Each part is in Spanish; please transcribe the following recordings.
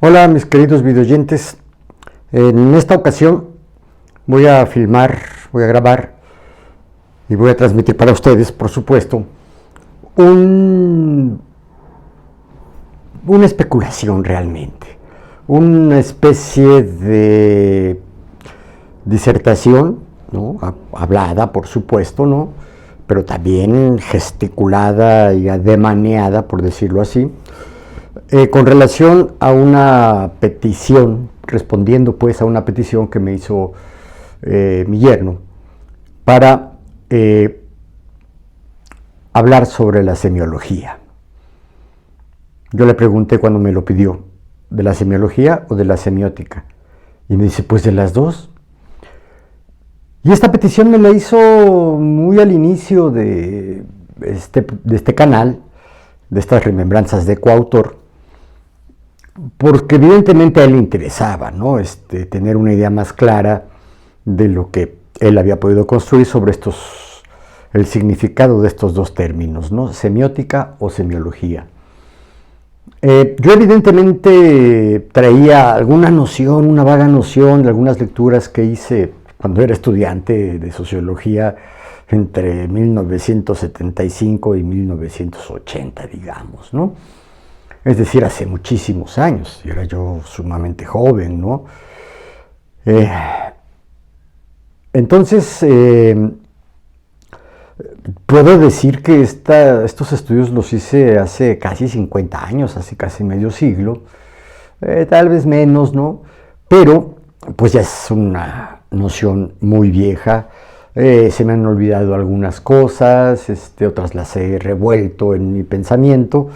Hola mis queridos videoyentes, en esta ocasión voy a filmar, voy a grabar y voy a transmitir para ustedes, por supuesto, una especulación realmente, una especie de disertación, ¿no? Hablada, por supuesto, ¿no? Pero también gesticulada y ademaneada, por decirlo así, con relación a una petición, respondiendo pues a una petición que me hizo mi yerno para hablar sobre la semiología. Yo le pregunté cuando me lo pidió, ¿de la semiología o de la semiótica? Y me dice, pues de las dos. Y esta petición me la hizo muy al inicio de este canal, de estas remembranzas de coautor, porque evidentemente a él le interesaba, ¿no? Tener una idea más clara de lo que él había podido construir sobre el significado de estos dos términos, ¿no? Semiótica o semiología. Yo evidentemente traía alguna noción, una vaga noción de algunas lecturas que hice cuando era estudiante de sociología entre 1975 y 1980, digamos, ¿no? Es decir, hace muchísimos años, y era yo sumamente joven, ¿no? Entonces, puedo decir que estos estudios los hice hace casi 50 años, hace casi medio siglo, tal vez menos, ¿no? Pero, pues ya es una noción muy vieja. Se me han olvidado algunas cosas, otras las he revuelto en mi pensamiento,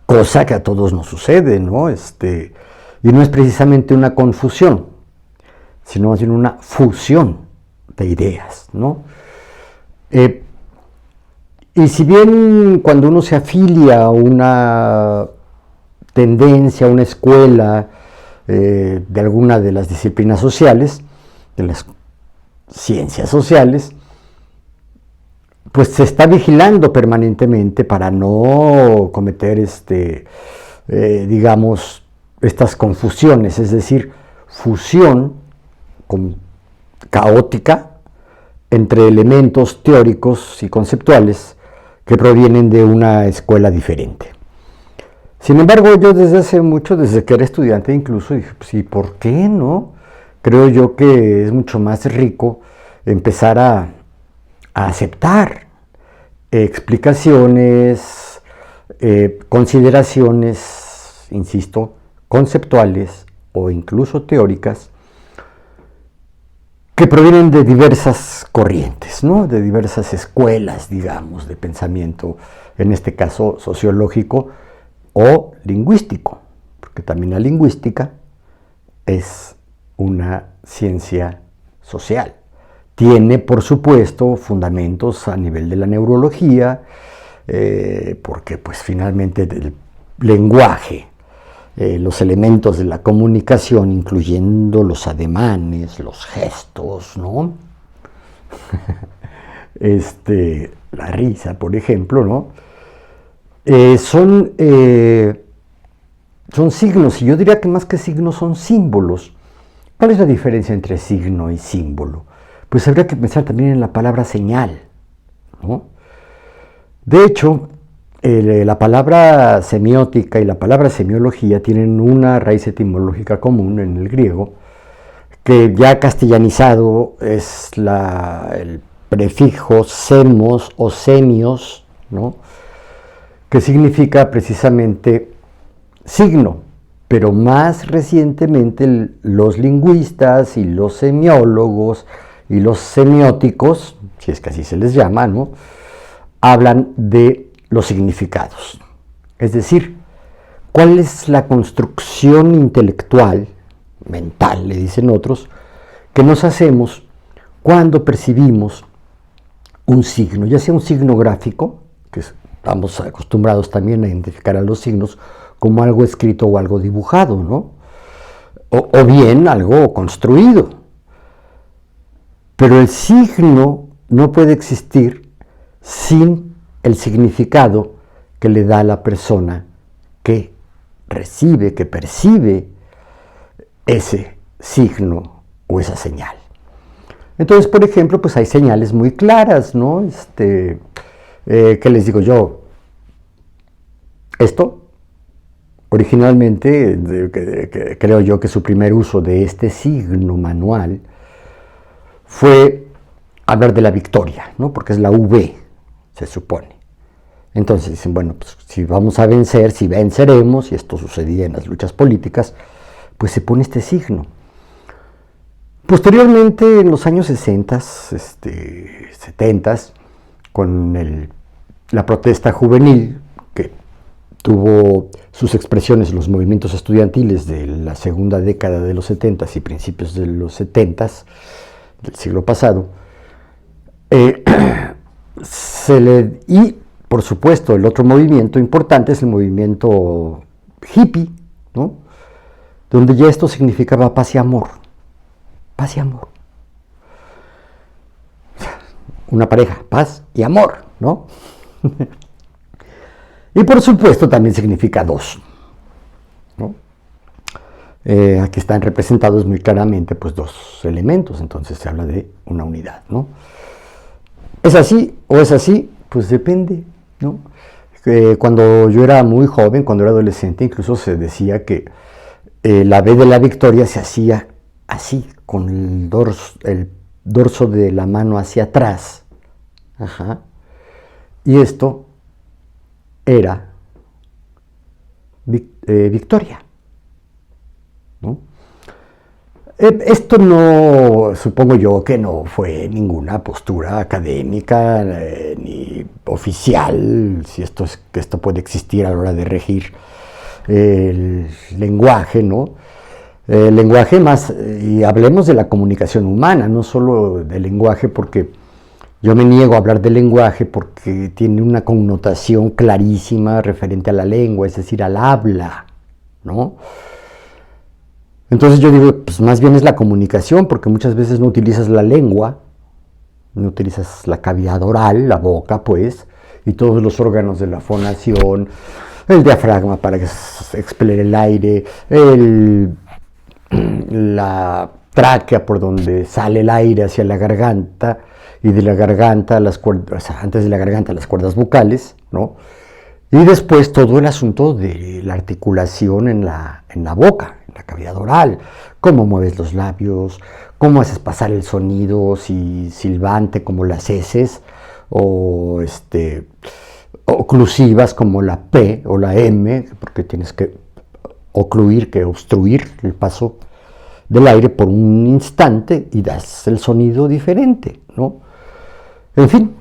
cosa que a todos nos sucede, ¿no? Y no es precisamente una confusión, sino más bien una fusión de ideas, ¿no? Y si bien cuando uno se afilia a una tendencia, a una escuela de alguna de las disciplinas sociales, de las ciencias sociales, pues se está vigilando permanentemente para no cometer digamos, estas confusiones, es decir, fusión caótica entre elementos teóricos y conceptuales que provienen de una escuela diferente. Sin embargo, yo desde hace mucho, desde que era estudiante incluso, dije, pues, ¿y por qué no? Creo yo que es mucho más rico empezar a aceptar explicaciones, consideraciones, insisto, conceptuales o incluso teóricas que provienen de diversas corrientes, ¿no? De diversas escuelas, digamos, de pensamiento, en este caso sociológico o lingüístico, porque también la lingüística es una ciencia social. Tiene, por supuesto, fundamentos a nivel de la neurología, porque pues finalmente el lenguaje, los elementos de la comunicación, incluyendo los ademanes, los gestos, ¿no? La risa, por ejemplo, ¿no? Son signos, y yo diría que más que signos son símbolos. ¿Cuál es la diferencia entre signo y símbolo? Pues habría que pensar también en la palabra señal, ¿no? De hecho, la palabra semiótica y la palabra semiología tienen una raíz etimológica común en el griego, que ya castellanizado es el prefijo semos o semios, ¿no? Que significa precisamente signo, pero más recientemente los lingüistas y los semiólogos y los semióticos, si es que así se les llama, ¿no? Hablan de los significados. Es decir, ¿cuál es la construcción intelectual, mental, le dicen otros, que nos hacemos cuando percibimos un signo, ya sea un signo gráfico, que estamos acostumbrados también a identificar a los signos como algo escrito o algo dibujado, ¿no? O bien algo construido. Pero el signo no puede existir sin el significado que le da a la persona que recibe, que percibe ese signo o esa señal. Entonces, por ejemplo, pues hay señales muy claras, ¿no? ¿Qué les digo yo? Esto, originalmente, creo yo que su primer uso de este signo manual fue hablar de la victoria, ¿no? Porque es la V, se supone. Entonces dicen, bueno, pues si vamos a vencer, si venceremos, y esto sucedía en las luchas políticas, pues se pone este signo. Posteriormente, en los años 60, 70, con la protesta juvenil, que tuvo sus expresiones en los movimientos estudiantiles de la segunda década de los 70 y principios de los 70 del siglo pasado, y por supuesto el otro movimiento importante es el movimiento hippie, ¿no? Donde ya esto significaba paz y amor. Paz y amor. Una pareja, paz y amor, ¿no? Y por supuesto también significa dos, ¿no? Aquí están representados muy claramente pues dos elementos, entonces se habla de una unidad, ¿no? ¿Es así o es así? Pues depende, ¿no? Cuando yo era muy joven, cuando era adolescente, incluso se decía que la V de la victoria se hacía así, con el dorso de la mano hacia atrás. Ajá. Y esto era victoria, ¿no? Esto no, supongo yo que no fue ninguna postura académica ni oficial, si que esto puede existir a la hora de regir el lenguaje, ¿no? El lenguaje más, y hablemos de la comunicación humana, no solo del lenguaje, porque yo me niego a hablar del lenguaje porque tiene una connotación clarísima referente a la lengua, es decir, al habla, ¿no? Entonces yo digo, pues más bien es la comunicación, porque muchas veces no utilizas la lengua, no utilizas la cavidad oral, la boca, pues, y todos los órganos de la fonación, el diafragma para expeler el aire, la tráquea por donde sale el aire hacia la garganta, y de la garganta a las cuerdas, o sea, antes de la garganta las cuerdas vocales, ¿no? Y después todo el asunto de la articulación en la boca, en la cavidad oral, cómo mueves los labios, cómo haces pasar el sonido, si silbante como las heces, o oclusivas como la P o la M, porque tienes que ocluir, que obstruir el paso del aire por un instante y das el sonido diferente, ¿no? En fin,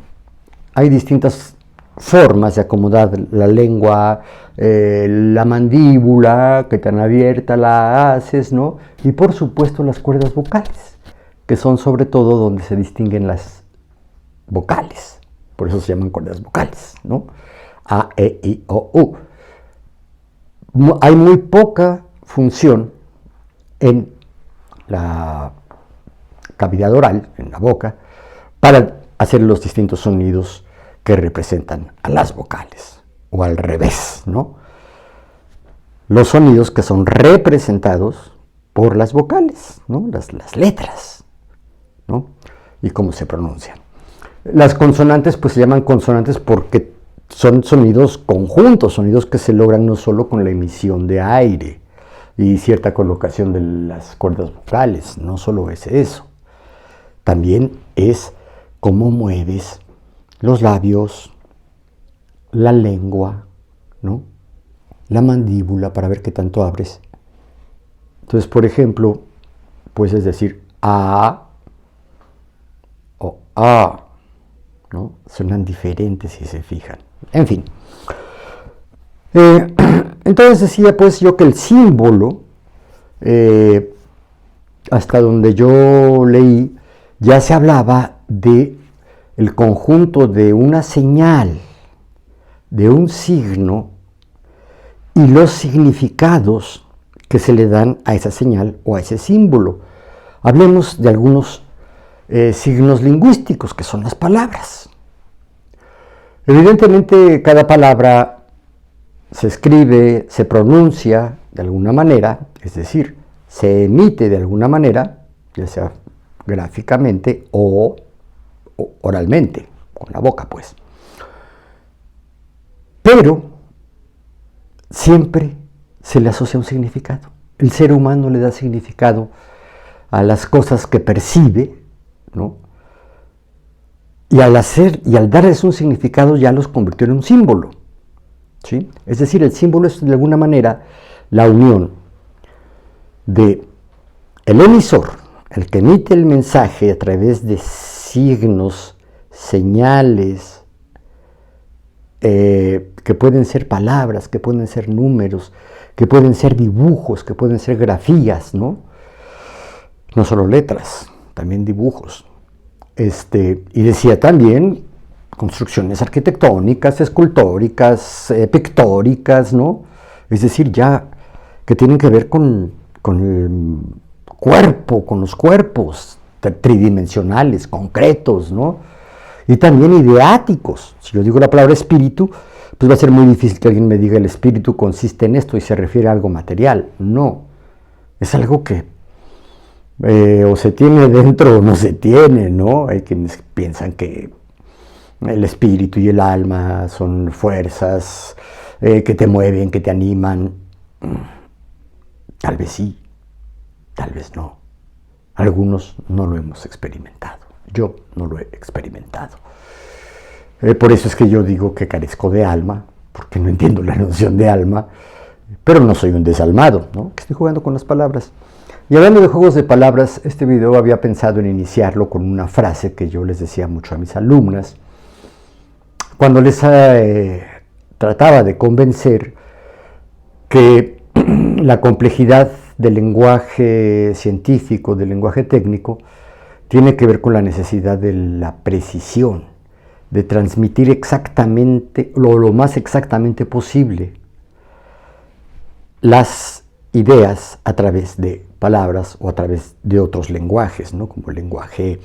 hay distintas formas de acomodar la lengua, la mandíbula, que tan abierta la haces, ¿no? Y por supuesto las cuerdas vocales, que son sobre todo donde se distinguen las vocales, por eso se llaman cuerdas vocales, ¿no? A, E, I, O, U. Hay muy poca función en la cavidad oral, en la boca, para hacer los distintos sonidos que representan a las vocales, o al revés, ¿no? Los sonidos que son representados por las vocales, ¿no? Las letras, ¿no? Y cómo se pronuncian. Las consonantes pues se llaman consonantes porque son sonidos conjuntos, sonidos que se logran no solo con la emisión de aire y cierta colocación de las cuerdas vocales, no solo es eso, también es cómo mueves los labios, la lengua, ¿no? La mandíbula para ver qué tanto abres. Entonces, por ejemplo, puedes decir A o A, ¿no? Suenan diferentes si se fijan. En fin. Entonces decía pues yo que el símbolo, hasta donde yo leí, ya se hablaba de el conjunto de una señal, de un signo y los significados que se le dan a esa señal o a ese símbolo. Hablemos de algunos signos lingüísticos, que son las palabras. Evidentemente, cada palabra se escribe, se pronuncia de alguna manera, es decir, se emite de alguna manera, ya sea gráficamente o oralmente, con la boca pues. Pero siempre se le asocia un significado. El ser humano le da significado a las cosas que percibe, ¿no? Y al darles un significado ya los convirtió en un símbolo, ¿sí? Es decir, el símbolo es de alguna manera la unión de el emisor, el que emite el mensaje a través de signos, señales, que pueden ser palabras, que pueden ser números, que pueden ser dibujos, que pueden ser grafías, ¿no? No solo letras, también dibujos. Y decía también construcciones arquitectónicas, escultóricas, pictóricas, ¿no? Es decir, ya que tienen que ver con el cuerpo, con los cuerpos tridimensionales, concretos, ¿no? Y también ideáticos. Si yo digo la palabra espíritu, pues va a ser muy difícil que alguien me diga el espíritu consiste en esto y se refiere a algo material. No, es algo que o se tiene dentro o no se tiene, ¿no? Hay quienes piensan que el espíritu y el alma son fuerzas que te mueven, que te animan. Tal vez sí, tal vez no. Algunos no lo hemos experimentado. Yo no lo he experimentado. Por eso es que yo digo que carezco de alma, porque no entiendo la noción de alma, pero no soy un desalmado, ¿no? Que estoy jugando con las palabras. Y hablando de juegos de palabras, este video había pensado en iniciarlo con una frase que yo les decía mucho a mis alumnas, cuando les trataba de convencer que la complejidad del lenguaje científico, del lenguaje técnico, tiene que ver con la necesidad de la precisión, de transmitir exactamente, lo más exactamente posible, las ideas a través de palabras o a través de otros lenguajes, ¿no? Como el lenguaje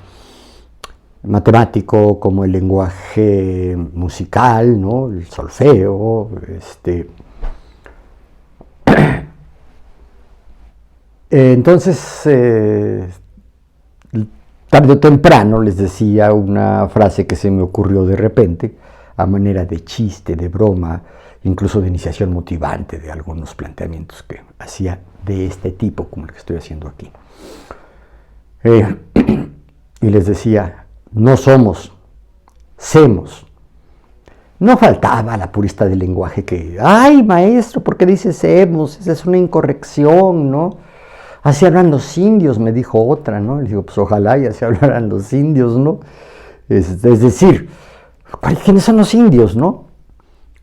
matemático, como el lenguaje musical, ¿no? El solfeo, Entonces, tarde o temprano les decía una frase que se me ocurrió de repente, a manera de chiste, de broma, incluso de iniciación motivante de algunos planteamientos que hacía de este tipo, como el que estoy haciendo aquí. Y les decía, no somos, semos. No faltaba la purista del lenguaje que, ay maestro, ¿por qué dices semos? Esa es una incorrección, ¿no? Así hablan los indios, me dijo otra, ¿no? Le digo, pues ojalá y así hablaran los indios, ¿no? Es decir, ¿quiénes son los indios, no?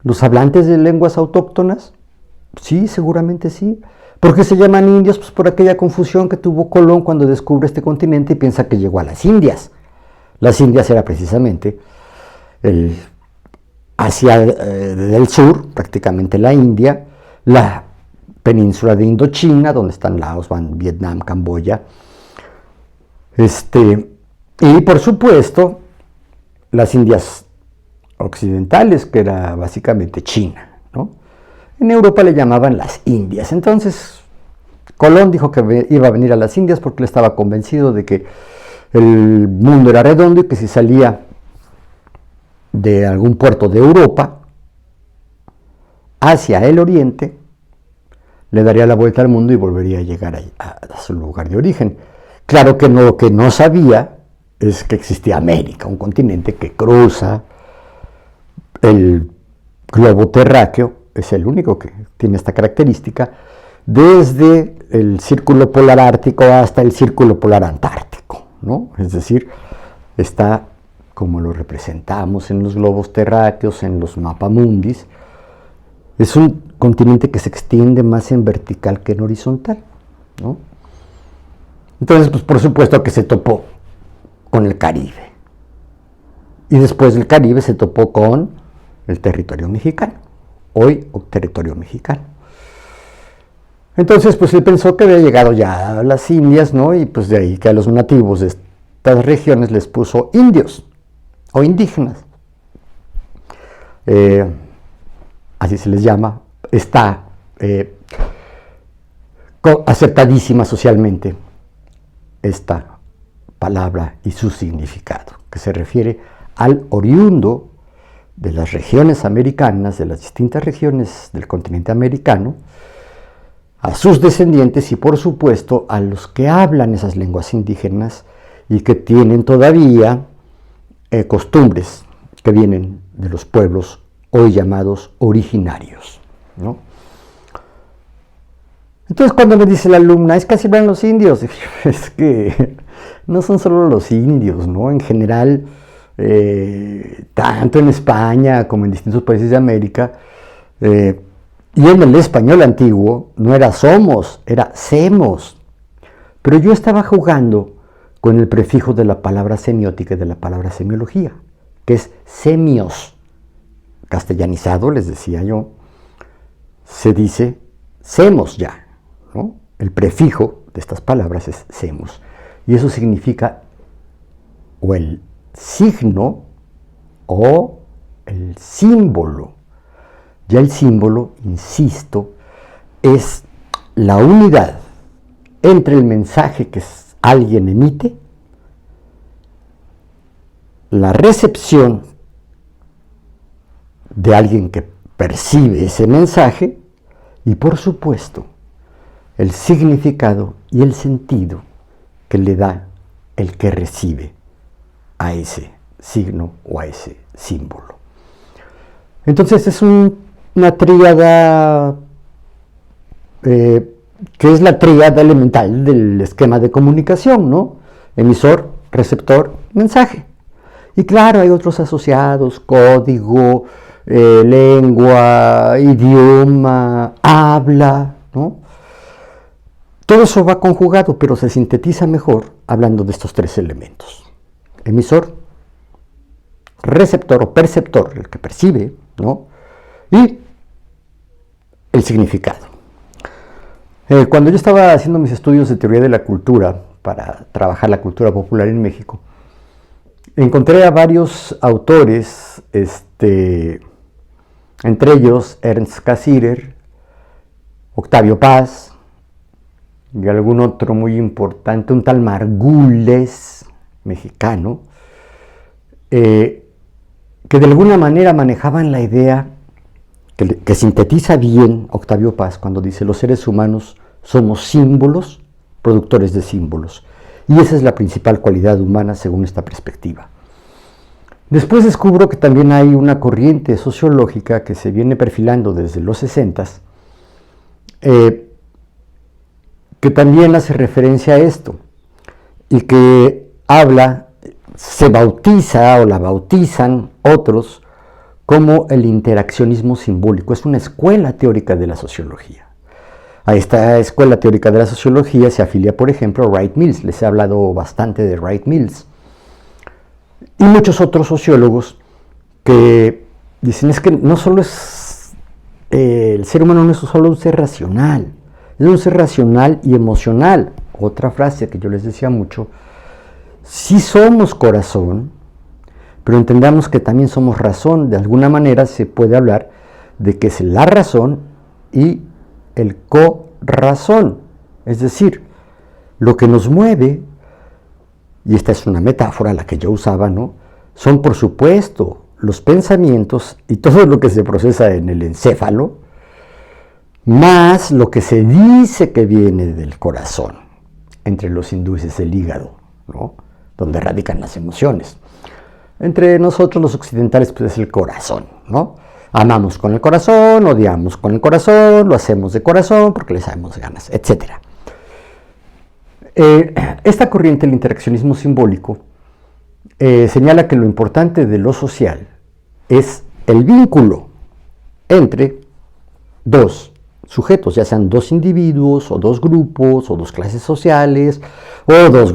¿Los hablantes de lenguas autóctonas? Sí, seguramente sí. ¿Por qué se llaman indios? Pues por aquella confusión que tuvo Colón cuando descubre este continente y piensa que llegó a las Indias. Las Indias era precisamente el Asia del Sur, prácticamente la India, la península de Indochina, donde están Laos, Vietnam, Camboya, y por supuesto las Indias occidentales, que era básicamente China, ¿no? En Europa le llamaban las Indias. Entonces Colón dijo que iba a venir a las Indias porque él estaba convencido de que el mundo era redondo y que si salía de algún puerto de Europa hacia el oriente, le daría la vuelta al mundo y volvería a llegar a su lugar de origen. Claro que lo que no sabía es que existía América, un continente que cruza el globo terráqueo, es el único que tiene esta característica, desde el círculo polar ártico hasta el círculo polar antártico, ¿no? Es decir, está como lo representamos en los globos terráqueos, en los mapamundis. Es un continente que se extiende más en vertical que en horizontal, ¿no? Entonces, pues por supuesto que se topó con el Caribe. Y después del Caribe se topó con el territorio mexicano, hoy territorio mexicano. Entonces, pues él pensó que había llegado ya a las Indias, ¿no? Y pues de ahí que a los nativos de estas regiones les puso indios o indígenas. Así se les llama. Está aceptadísima socialmente esta palabra y su significado, que se refiere al oriundo de las regiones americanas, de las distintas regiones del continente americano, a sus descendientes y por supuesto a los que hablan esas lenguas indígenas y que tienen todavía costumbres que vienen de los pueblos hoy llamados originarios, ¿no? Entonces cuando me dice la alumna, es que así hablan los indios, es que no son solo los indios, ¿no? En general, tanto en España como en distintos países de América, y en el español antiguo no era somos, era semos. Pero yo estaba jugando con el prefijo de la palabra semiótica y de la palabra semiología, que es semios. Castellanizado, les decía yo, se dice semos ya, ¿no? El prefijo de estas palabras es semos. Y eso significa o el signo o el símbolo. Ya el símbolo, insisto, es la unidad entre el mensaje que alguien emite, la recepción de alguien que percibe ese mensaje y, por supuesto, el significado y el sentido que le da el que recibe a ese signo o a ese símbolo. Entonces es una tríada que es la tríada elemental del esquema de comunicación, ¿no? Emisor, receptor, mensaje. Y claro, hay otros asociados, código, lengua, idioma, habla, ¿no? Todo eso va conjugado, pero se sintetiza mejor hablando de estos tres elementos. Emisor, receptor o perceptor, el que percibe, ¿no? Y el significado. Cuando yo estaba haciendo mis estudios de teoría de la cultura para trabajar la cultura popular en México, encontré a varios autores, entre ellos Ernst Cassirer, Octavio Paz y algún otro muy importante, un tal Margules, mexicano, que de alguna manera manejaban la idea que sintetiza bien Octavio Paz cuando dice: los seres humanos somos símbolos, productores de símbolos. Y esa es la principal cualidad humana según esta perspectiva. Después descubro que también hay una corriente sociológica que se viene perfilando desde los 60s, que también hace referencia a esto, y que habla, se bautiza o la bautizan otros como el interaccionismo simbólico. Es una escuela teórica de la sociología. A esta escuela teórica de la sociología se afilia, por ejemplo, Wright Mills. Les he hablado bastante de Wright Mills. Y muchos otros sociólogos que dicen es que no solo es el ser humano no es solo un ser racional, es un ser racional y emocional. Otra frase que yo les decía mucho: sí somos corazón, pero entendamos que también somos razón. De alguna manera se puede hablar de que es la razón y el corazón, es decir, lo que nos mueve, y esta es una metáfora la que yo usaba, ¿no? Son por supuesto los pensamientos y todo lo que se procesa en el encéfalo, más lo que se dice que viene del corazón. Entre los hindúes es el hígado, ¿no? Donde radican las emociones. Entre nosotros los occidentales pues es el corazón, ¿no? Amamos con el corazón, odiamos con el corazón, lo hacemos de corazón porque le sabemos ganas, etc. Esta corriente, el interaccionismo simbólico, señala que lo importante de lo social es el vínculo entre dos sujetos, ya sean dos individuos, o dos grupos, o dos clases sociales, o dos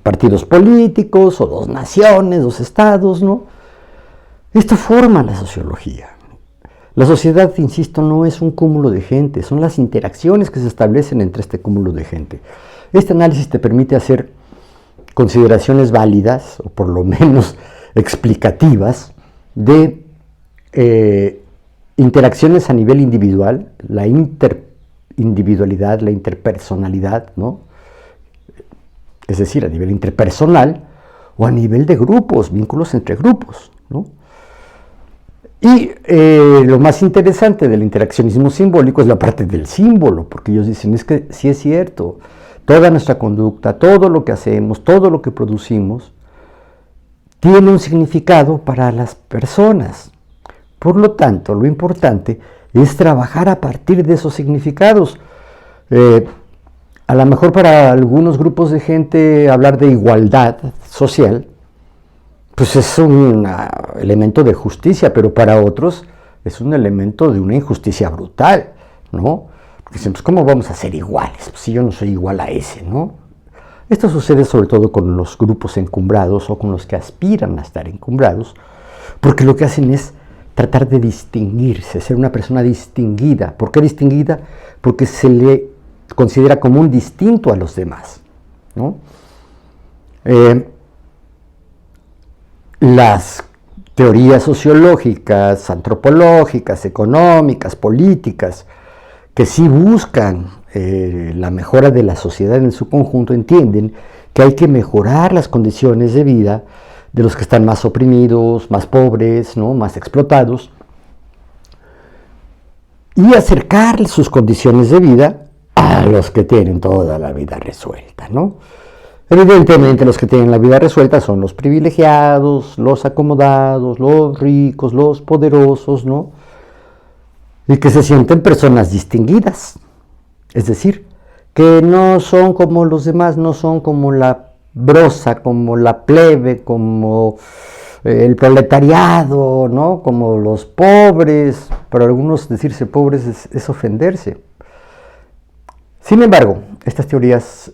partidos políticos, o dos naciones, dos estados, ¿no? Esto forma la sociología. La sociedad, insisto, no es un cúmulo de gente, son las interacciones que se establecen entre este cúmulo de gente. Este análisis te permite hacer consideraciones válidas, o por lo menos explicativas, de interacciones a nivel individual, la individualidad, la interpersonalidad, ¿no? Es decir, a nivel interpersonal o a nivel de grupos, vínculos entre grupos, ¿no? Y lo más interesante del interaccionismo simbólico es la parte del símbolo, porque ellos dicen, es que sí es cierto, toda nuestra conducta, todo lo que hacemos, todo lo que producimos, tiene un significado para las personas. Por lo tanto, lo importante es trabajar a partir de esos significados. A lo mejor para algunos grupos de gente hablar de igualdad social, pues es un elemento de justicia, pero para otros es un elemento de una injusticia brutal, ¿no? Porque dicen, pues ¿cómo vamos a ser iguales? Pues si yo no soy igual a ese, ¿no? Esto sucede sobre todo con los grupos encumbrados o con los que aspiran a estar encumbrados, porque lo que hacen es tratar de distinguirse, ser una persona distinguida. ¿Por qué distinguida? Porque se le considera como un distinto a los demás, ¿no? Las teorías sociológicas, antropológicas, económicas, políticas, que sí buscan la mejora de la sociedad en su conjunto, entienden que hay que mejorar las condiciones de vida de los que están más oprimidos, más pobres, ¿no? Más explotados, y acercar sus condiciones de vida a los que tienen toda la vida resuelta, ¿no? Evidentemente los que tienen la vida resuelta son los privilegiados, los acomodados, los ricos, los poderosos, ¿no? Y que se sienten personas distinguidas, es decir, que no son como los demás, no son como la brosa, como la plebe, como el proletariado, ¿no? Como los pobres. Para algunos decirse pobres es ofenderse. Sin embargo, estas teorías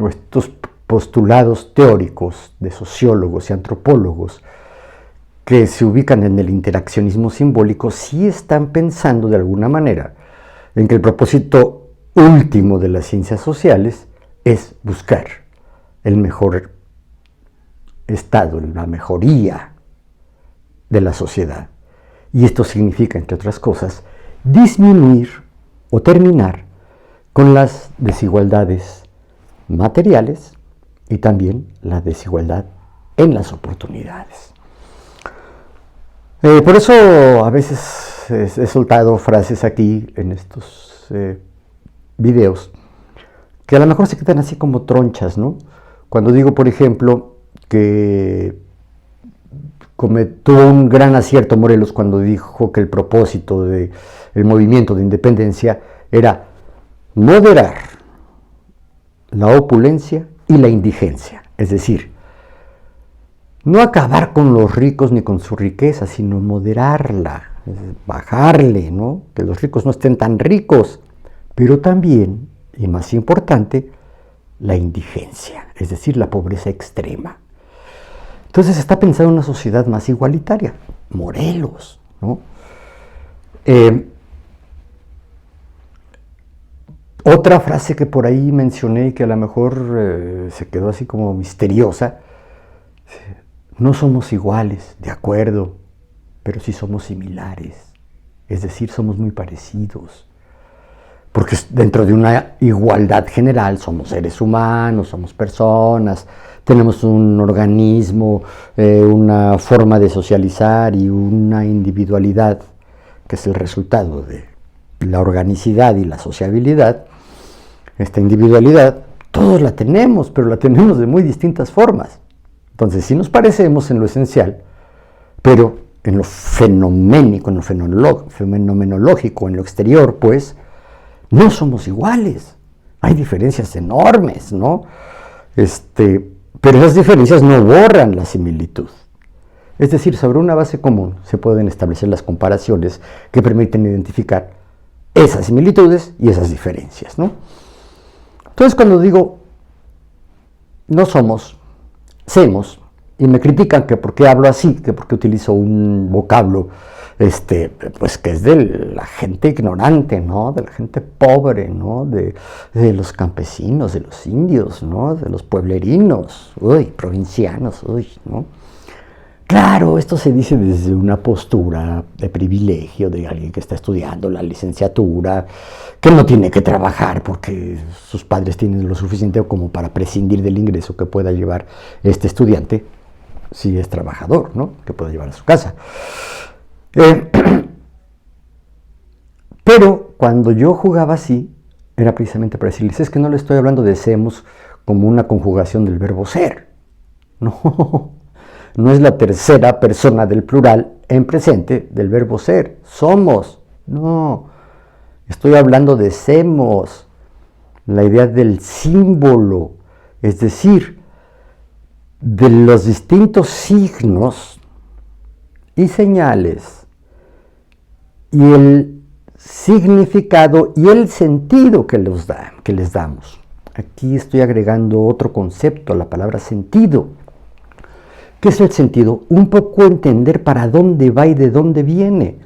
o estos postulados teóricos de sociólogos y antropólogos que se ubican en el interaccionismo simbólico sí están pensando de alguna manera en que el propósito último de las ciencias sociales es buscar el mejor estado, la mejoría de la sociedad. Y esto significa, entre otras cosas, disminuir o terminar con las desigualdades materiales y también la desigualdad en las oportunidades. Por eso a veces he soltado frases aquí en estos videos que a lo mejor se quedan así como tronchas, ¿no? Cuando digo, por ejemplo, que tuvo un gran acierto Morelos cuando dijo que el propósito del movimiento de independencia era moderar la opulencia y la indigencia, es decir, no acabar con los ricos ni con su riqueza, sino moderarla, bajarle, ¿no? Que los ricos no estén tan ricos, pero también, y más importante, la indigencia, es decir, la pobreza extrema. Entonces está pensando en una sociedad más igualitaria, Morelos, ¿no? Otra frase que por ahí mencioné y que a lo mejor se quedó así como misteriosa: no somos iguales, de acuerdo, pero sí somos similares, es decir, somos muy parecidos, porque dentro de una igualdad general somos seres humanos, somos personas, tenemos un organismo, una forma de socializar y una individualidad que es el resultado de la organicidad y la sociabilidad. Esta individualidad todos la tenemos, pero la tenemos de muy distintas formas. Entonces sí nos parecemos en lo esencial, pero en lo fenoménico, en lo fenomenológico, en lo exterior, pues, no somos iguales. Hay diferencias enormes, ¿no? Pero esas diferencias no borran la similitud. Es decir, sobre una base común se pueden establecer las comparaciones que permiten identificar esas similitudes y esas diferencias, ¿no? Entonces, cuando digo no somos, semos, y me critican que por qué hablo así, que por qué utilizo un vocablo pues que es de la gente ignorante, ¿no? De la gente pobre, ¿no? De los campesinos, de los indios, ¿no? De los pueblerinos, provincianos, ¿no? Claro, esto se dice desde una postura de privilegio de alguien que está estudiando la licenciatura, que no tiene que trabajar porque sus padres tienen lo suficiente como para prescindir del ingreso que pueda llevar este estudiante, si es trabajador, ¿no? Que pueda llevar a su casa. Pero cuando yo jugaba así, era precisamente para decirles, es que no le estoy hablando de semos como una conjugación del verbo ser. No, no es la tercera persona del plural en presente del verbo ser. Somos. No, estoy hablando de semos, la idea del símbolo, es decir, de los distintos signos y señales y el significado y el sentido que les damos. Aquí estoy agregando otro concepto a la palabra sentido. ¿Qué es el sentido? Un poco entender para dónde va y de dónde viene,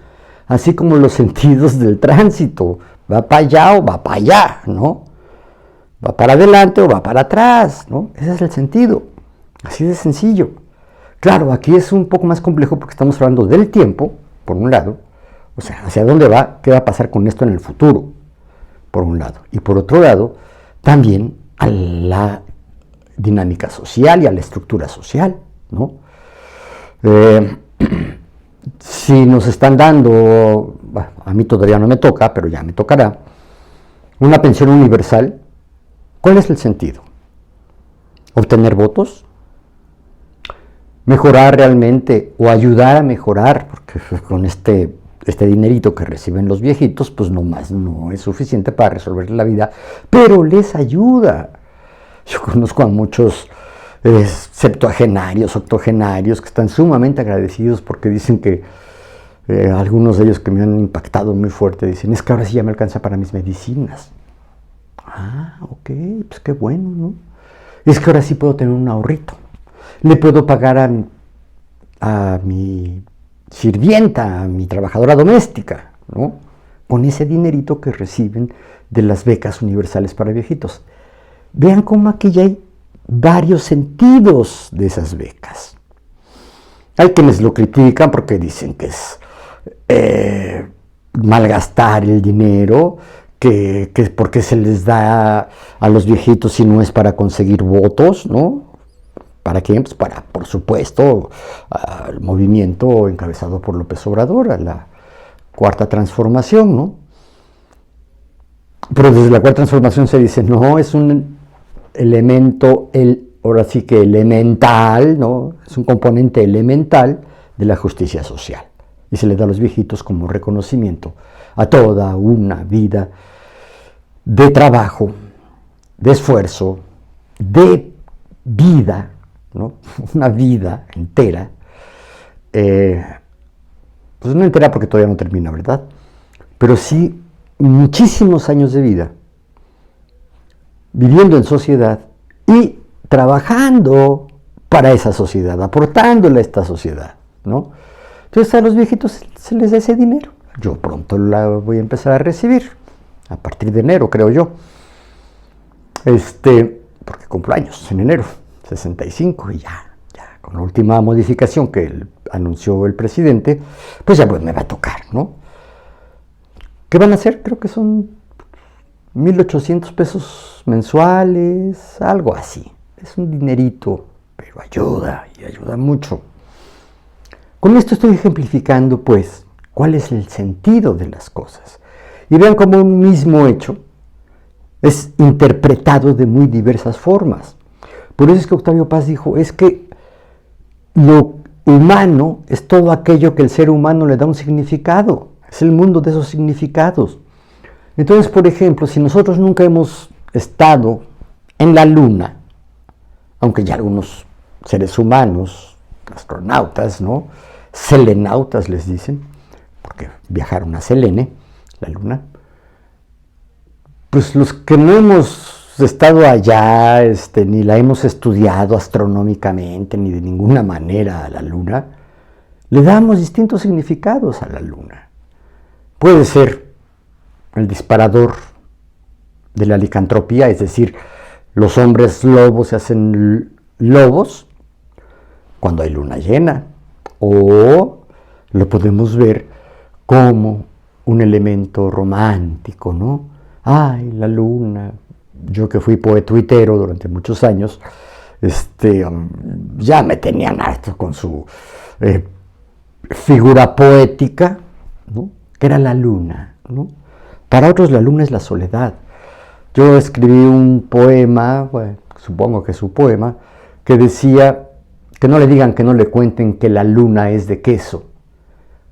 así como los sentidos del tránsito, va para allá o va para allá, ¿no? Va para adelante o va para atrás, ¿no? Ese es el sentido, así de sencillo. Claro, aquí es un poco más complejo porque estamos hablando del tiempo, por un lado, o sea, hacia dónde va, qué va a pasar con esto en el futuro, por un lado, y por otro lado, también a la dinámica social y a la estructura social, ¿no? Si nos están dando, bueno, a mí todavía no me toca, pero ya me tocará, una pensión universal, ¿cuál es el sentido? ¿Obtener votos? ¿Mejorar realmente o ayudar a mejorar? Porque con este dinerito que reciben los viejitos, pues nomás no es suficiente para resolver la vida, pero les ayuda. Yo conozco a muchos septuagenarios, octogenarios, que están sumamente agradecidos porque dicen que algunos de ellos que me han impactado muy fuerte, dicen, es que ahora sí ya me alcanza para mis medicinas. Ah, ok, pues qué bueno, ¿no? Es que ahora sí puedo tener un ahorrito. Le puedo pagar a mi sirvienta, a mi trabajadora doméstica, ¿no? Con ese dinerito que reciben de las becas universales para viejitos. Vean cómo aquí ya hay varios sentidos de esas becas. Hay quienes lo critican porque dicen que es malgastar el dinero, que porque se les da a los viejitos si no es para conseguir votos, ¿no? ¿Para quién? Pues para, por supuesto, al movimiento encabezado por López Obrador, a la Cuarta Transformación, ¿no? Pero desde la Cuarta Transformación se dice, no, es un elemento, ahora sí que elemental, ¿no? Es un componente elemental de la justicia social. Y se le da a los viejitos como reconocimiento a toda una vida de trabajo, de esfuerzo, de vida, ¿no? Una vida entera, pues no entera porque todavía no termina, ¿verdad? Pero sí muchísimos años de vida, viviendo en sociedad y trabajando para esa sociedad, aportándole a esta sociedad, ¿no? Entonces a los viejitos se les da ese dinero. Yo pronto la voy a empezar a recibir, a partir de enero, creo yo. Porque cumplo años en enero, 65, y ya, con la última modificación que anunció el presidente, pues ya pues me va a tocar, ¿no? ¿Qué van a hacer? Creo que son 1,800 pesos mensuales, algo así. Es un dinerito, pero ayuda, y ayuda mucho. Con esto estoy ejemplificando, pues, cuál es el sentido de las cosas. Y vean cómo un mismo hecho es interpretado de muy diversas formas. Por eso es que Octavio Paz dijo, es que lo humano es todo aquello que el ser humano le da un significado. Es el mundo de esos significados. Entonces, por ejemplo, si nosotros nunca hemos estado en la Luna, aunque ya algunos seres humanos, astronautas, ¿no? Selenautas les dicen, porque viajaron a Selene, la Luna, pues los que no hemos estado allá, ni la hemos estudiado astronómicamente, ni de ninguna manera a la Luna, le damos distintos significados a la Luna. Puede ser el disparador de la licantropía, es decir, los hombres lobos se hacen lobos cuando hay luna llena, O lo podemos ver como un elemento romántico, ¿no? Ay, la luna. Yo que fui poetuitero durante muchos años, ya me tenían harto con su figura poética, ¿no? Que era la luna, ¿no? Para otros la luna es la soledad. Yo escribí un poema, bueno, supongo que es un poema, que decía que no le digan, que no le cuenten que la luna es de queso.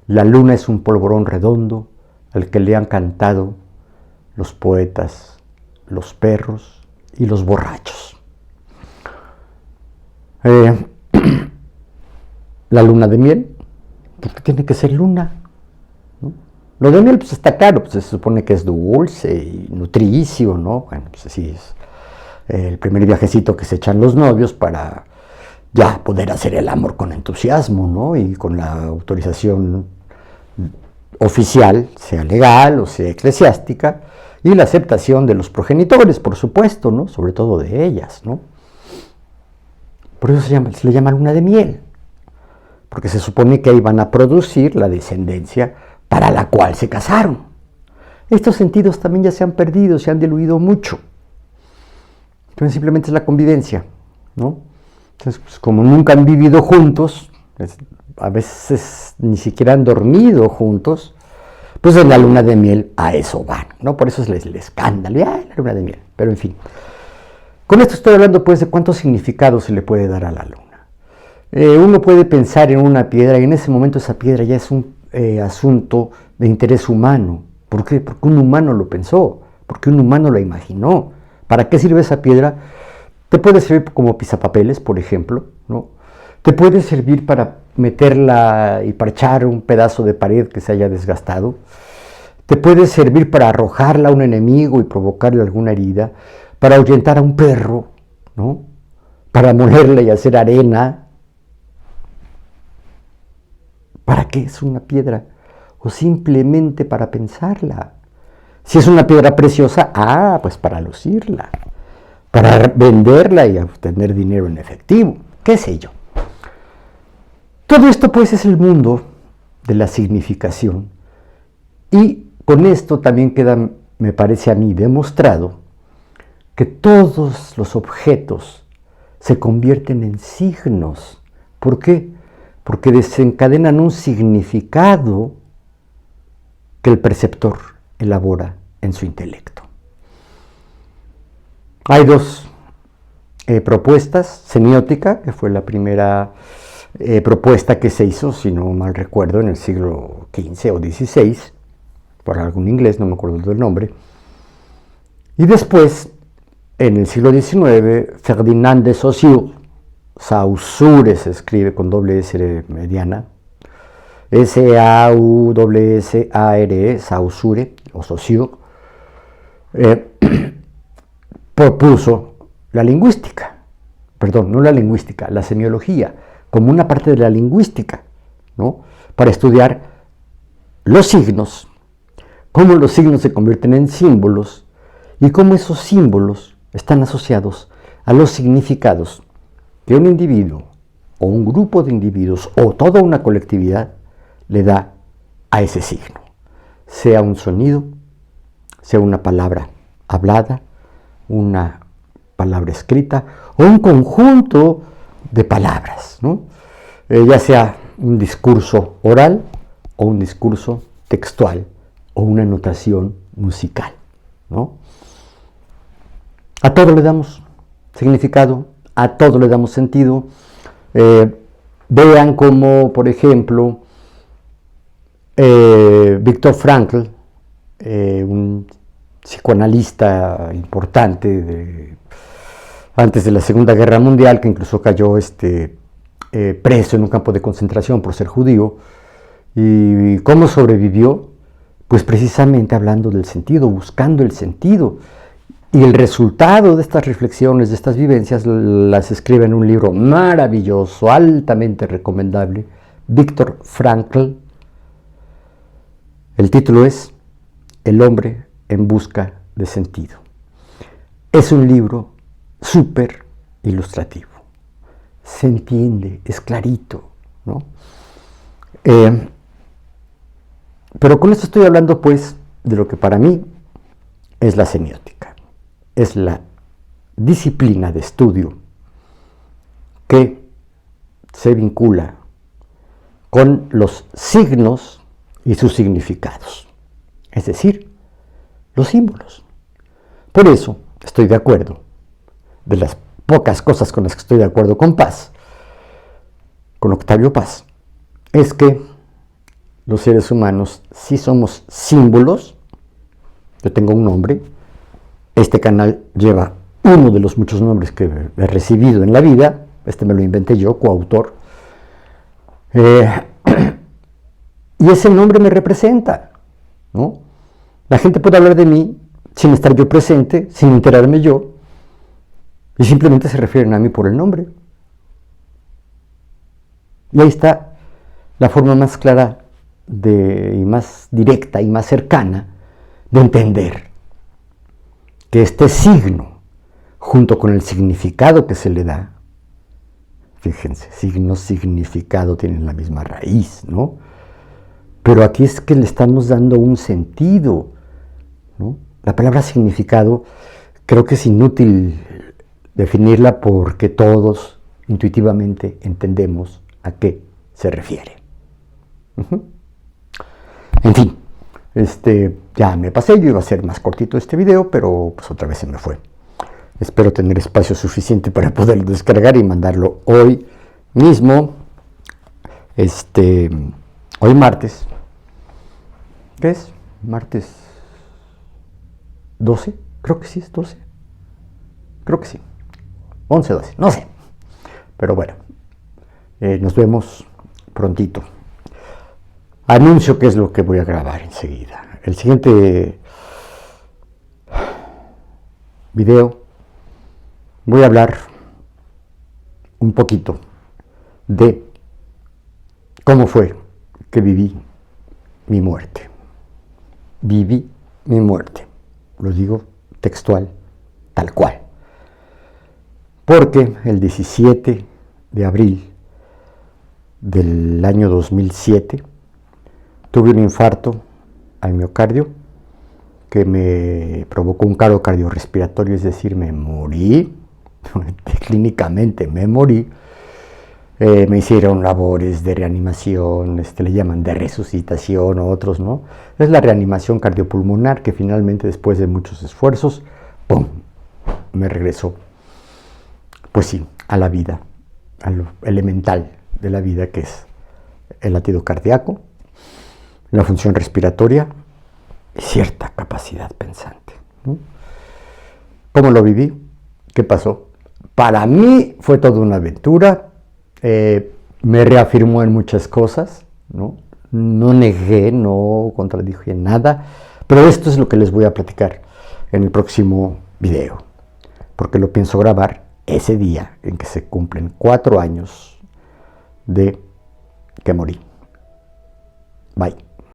La luna es un polvorón redondo al que le han cantado los poetas, los perros y los borrachos. La luna de miel, ¿por qué tiene que ser luna? ¿No? Lo de miel, pues está claro, pues se supone que es dulce y nutricio, ¿no? Bueno, pues así es el primer viajecito que se echan los novios para ya poder hacer el amor con entusiasmo, ¿no? Y con la autorización oficial, sea legal o sea eclesiástica, y la aceptación de los progenitores, por supuesto, ¿no? Sobre todo de ellas, ¿no? Por eso se le llama luna de miel, porque se supone que ahí van a producir la descendencia para la cual se casaron. Estos sentidos también ya se han perdido, se han diluido mucho. Entonces simplemente es la convivencia, ¿no? Entonces, pues, como nunca han vivido juntos, a veces ni siquiera han dormido juntos, pues en la luna de miel a eso van, ¿no? Por eso es el escándalo, ¡ay, la luna de miel! Pero en fin, con esto estoy hablando pues de cuántos significados se le puede dar a la luna. Uno puede pensar en una piedra y en ese momento esa piedra ya es un asunto de interés humano. ¿Por qué? Porque un humano lo pensó, porque un humano lo imaginó. ¿Para qué sirve esa piedra? Te puede servir como pisapapeles, por ejemplo, ¿no? Te puede servir para meterla y parchar un pedazo de pared que se haya desgastado. Te puede servir para arrojarla a un enemigo y provocarle alguna herida, para ahuyentar a un perro, ¿no? Para molerla y hacer arena. ¿Para qué es una piedra? O simplemente para pensarla. Si es una piedra preciosa, pues para lucirla, para venderla y obtener dinero en efectivo, qué sé yo. Todo esto pues es el mundo de la significación, y con esto también queda, me parece a mí, demostrado que todos los objetos se convierten en signos. ¿Por qué? Porque desencadenan un significado que el perceptor elabora en su intelecto. Hay dos propuestas: semiótica, que fue la primera propuesta que se hizo, si no mal recuerdo, en el siglo XV o XVI, por algún inglés, no me acuerdo del nombre, y después, en el siglo XIX, Ferdinand de Saussure, Saussure se escribe con doble S mediana, S-A-U-S-S-A-R-E, Saussure, o Saussure, propuso la lingüística, perdón, no la lingüística, la semiología, como una parte de la lingüística, ¿no? Para estudiar los signos, cómo los signos se convierten en símbolos y cómo esos símbolos están asociados a los significados que un individuo o un grupo de individuos o toda una colectividad le da a ese signo, sea un sonido, sea una palabra hablada, una palabra escrita o un conjunto de palabras, ¿no? Ya sea un discurso oral o un discurso textual o una notación musical, ¿no? A todo le damos significado, a todo le damos sentido. Vean cómo, por ejemplo, Viktor Frankl, un psicoanalista importante antes de la Segunda Guerra Mundial, que incluso cayó preso en un campo de concentración por ser judío, y cómo sobrevivió, pues precisamente hablando del sentido, buscando el sentido. Y el resultado de estas reflexiones, de estas vivencias, las escribe en un libro maravilloso, altamente recomendable, Viktor Frankl. El título es El hombre en busca de sentido. Es un libro súper ilustrativo. Se entiende, es clarito, ¿no? Pero con esto estoy hablando pues de lo que para mí es la semiótica. Es la disciplina de estudio que se vincula con los signos y sus significados, es decir, los símbolos. Por eso estoy de acuerdo, de las pocas cosas con las que estoy de acuerdo con Paz, con Octavio Paz, es que los seres humanos sí somos símbolos. Yo tengo un nombre, este canal lleva uno de los muchos nombres que he recibido en la vida, este me lo inventé yo, coautor, y ese nombre me representa, ¿no? La gente puede hablar de mí sin estar yo presente, sin enterarme yo, y simplemente se refieren a mí por el nombre. Y ahí está la forma más clara y más directa y más cercana de entender que este signo, junto con el significado que se le da, fíjense, signo, significado tienen la misma raíz, ¿no? Pero aquí es que le estamos dando un sentido, ¿no? La palabra significado creo que es inútil definirla porque todos intuitivamente entendemos a qué se refiere. En fin, ya me pasé, yo iba a ser más cortito este video, pero pues otra vez se me fue. Espero tener espacio suficiente para poderlo descargar y mandarlo hoy mismo, hoy martes. ¿Qué es? Martes 12, creo que sí es 12. Creo que sí. 11, 12, no sé. Pero bueno, nos vemos prontito. Anuncio qué es lo que voy a grabar enseguida. El siguiente video voy a hablar un poquito de cómo fue que viví mi muerte. Viví mi muerte. Lo digo textual, tal cual. Porque el 17 de abril del año 2007 tuve un infarto al miocardio que me provocó un paro cardiorrespiratorio, es decir, me morí, clínicamente me morí. Me hicieron labores de reanimación, le llaman de resucitación o otros, ¿no? Es la reanimación cardiopulmonar que finalmente, después de muchos esfuerzos, ¡pum!, me regresó, pues sí, a la vida, a lo elemental de la vida, que es el latido cardíaco, la función respiratoria y cierta capacidad pensante, ¿no? ¿Cómo lo viví? ¿Qué pasó? Para mí fue toda una aventura. Me reafirmó en muchas cosas, ¿no? No negué, no contradije nada, pero esto es lo que les voy a platicar en el próximo video, porque lo pienso grabar ese día en que se cumplen 4 años de que morí. Bye.